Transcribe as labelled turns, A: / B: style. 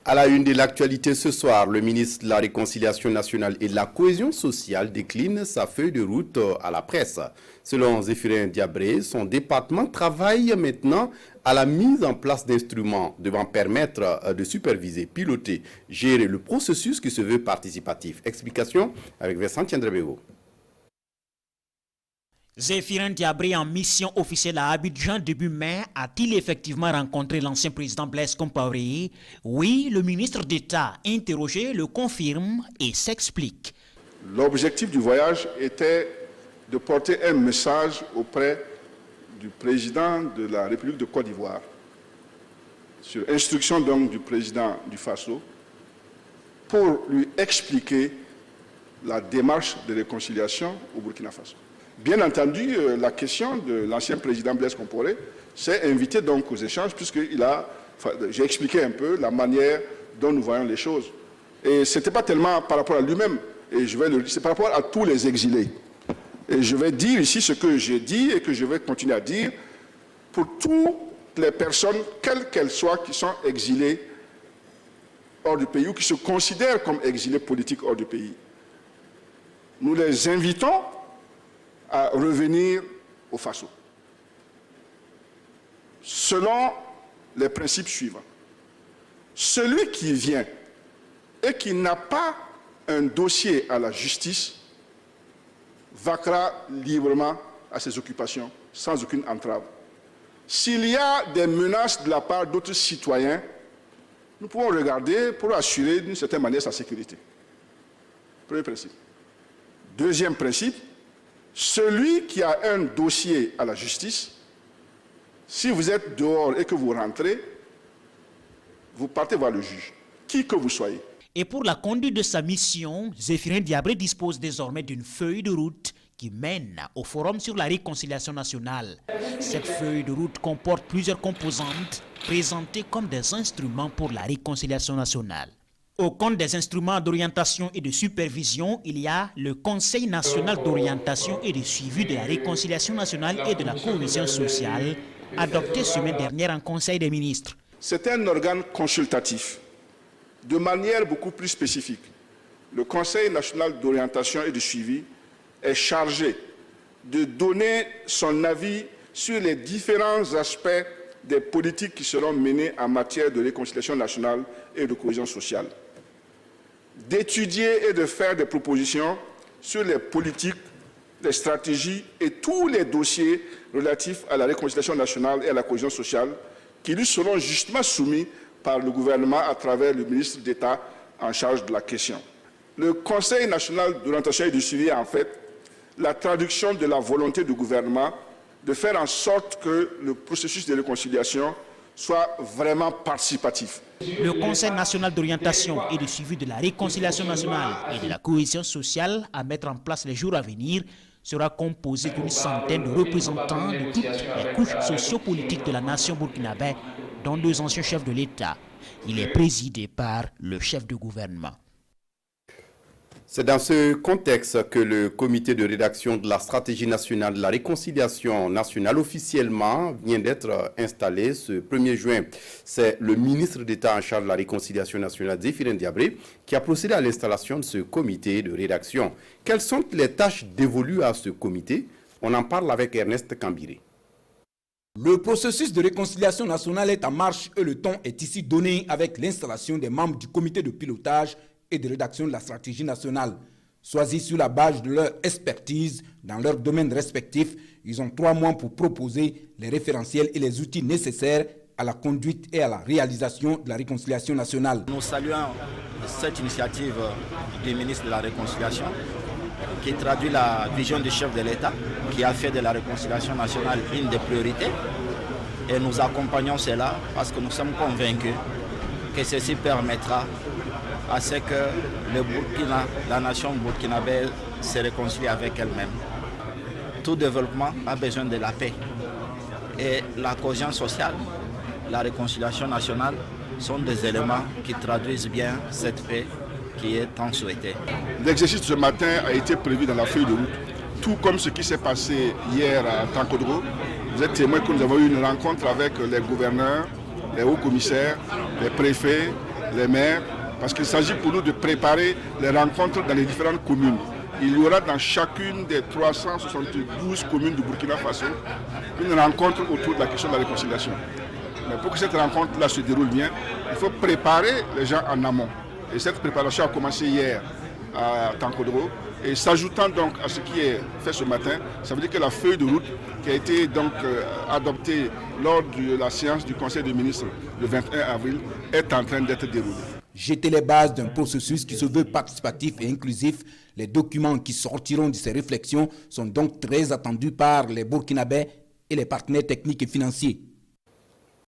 A: À la une de l'actualité ce soir, le ministre de la Réconciliation nationale et de la cohésion sociale décline sa feuille de route à la presse. Selon Zéphirin Diabré, son département travaille maintenant à la mise en place d'instruments devant permettre de superviser, piloter, gérer le processus qui se veut participatif. Explication avec Vincent Tiendrebego.
B: Zéphirin Diabré, en mission officielle à Abidjan début mai, a-t-il effectivement rencontré l'ancien président Blaise Compaoré? Oui, le ministre d'État interrogé le confirme et s'explique.
C: L'objectif du voyage était de porter un message auprès du président de la République de Côte d'Ivoire, sur instruction donc du président du Faso, pour lui expliquer la démarche de réconciliation au Burkina Faso. Bien entendu, la question de l'ancien président Blaise Compaoré s'est invitée donc aux échanges, j'ai expliqué un peu la manière dont nous voyons les choses. Et ce n'était pas tellement par rapport à lui-même, c'est par rapport à tous les exilés. Et je vais dire ici ce que j'ai dit et que je vais continuer à dire pour toutes les personnes, quelles qu'elles soient, qui sont exilées hors du pays ou qui se considèrent comme exilés politiques hors du pays. Nous les invitons à revenir au Faso, selon les principes suivants. Celui qui vient et qui n'a pas un dossier à la justice vaquera librement à ses occupations, sans aucune entrave. S'il y a des menaces de la part d'autres citoyens, nous pouvons regarder pour assurer d'une certaine manière sa sécurité. Premier principe. Deuxième principe, celui qui a un dossier à la justice, si vous êtes dehors et que vous rentrez, vous partez voir le juge, qui que vous soyez.
B: Et pour la conduite de sa mission, Zéphirin Diabré dispose désormais d'une feuille de route qui mène au Forum sur la réconciliation nationale. Cette feuille de route comporte plusieurs composantes présentées comme des instruments pour la réconciliation nationale. Au compte des instruments d'orientation et de supervision, il y a le Conseil national d'orientation et de suivi de la réconciliation nationale et de la cohésion sociale, adopté semaine dernière en Conseil des ministres.
C: C'est un organe consultatif, de manière beaucoup plus spécifique. Le Conseil national d'orientation et de suivi est chargé de donner son avis sur les différents aspects des politiques qui seront menées en matière de réconciliation nationale et de cohésion sociale, d'étudier et de faire des propositions sur les politiques, les stratégies et tous les dossiers relatifs à la réconciliation nationale et à la cohésion sociale qui lui seront justement soumis par le gouvernement à travers le ministre d'État en charge de la question. Le Conseil national d'orientation et de suivi est en fait la traduction de la volonté du gouvernement de faire en sorte que le processus de réconciliation soit vraiment participatif.
B: Le Conseil national d'orientation et de suivi de la réconciliation nationale et de la cohésion sociale à mettre en place les jours à venir sera composé d'une centaine de représentants de toutes les couches sociopolitiques de la nation burkinabé, dont 2 anciens chefs de l'État. Il est présidé par le chef de gouvernement.
A: C'est dans ce contexte que le comité de rédaction de la stratégie nationale de la réconciliation nationale officiellement vient d'être installé ce 1er juin. C'est le ministre d'État en charge de la réconciliation nationale, Zéphirin Diabré, qui a procédé à l'installation de ce comité de rédaction. Quelles sont les tâches dévolues à ce comité? On en parle avec Ernest Kambiré.
D: Le processus de réconciliation nationale est en marche et le ton est ici donné avec l'installation des membres du comité de pilotage et de rédaction de la stratégie nationale. Choisis sur la base de leur expertise dans leurs domaines respectifs, ils ont 3 mois pour proposer les référentiels et les outils nécessaires à la conduite et à la réalisation de la réconciliation nationale.
E: Nous saluons cette initiative du ministre de la Réconciliation qui traduit la vision du chef de l'État qui a fait de la réconciliation nationale une des priorités. Et nous accompagnons cela parce que nous sommes convaincus que ceci permettra à ce que la nation burkinabé se réconcilie avec elle-même. Tout développement a besoin de la paix. Et la cohésion sociale, la réconciliation nationale sont des éléments qui traduisent bien cette paix qui est tant souhaitée.
C: L'exercice de ce matin a été prévu dans la feuille de route, tout comme ce qui s'est passé hier à Tankodro. Vous êtes témoin que nous avons eu une rencontre avec les gouverneurs, les hauts commissaires, les préfets, les maires, parce qu'il s'agit pour nous de préparer les rencontres dans les différentes communes. Il y aura dans chacune des 372 communes du Burkina Faso une rencontre autour de la question de la réconciliation. Mais pour que cette rencontre-là se déroule bien, il faut préparer les gens en amont. Et cette préparation a commencé hier à Tankodro. Et s'ajoutant donc à ce qui est fait ce matin, ça veut dire que la feuille de route qui a été donc adoptée lors de la séance du Conseil des ministres le 21 avril est en train d'être déroulée.
D: Jeter les bases d'un processus qui se veut participatif et inclusif, les documents qui sortiront de ces réflexions sont donc très attendus par les Burkinabés et les partenaires techniques et financiers.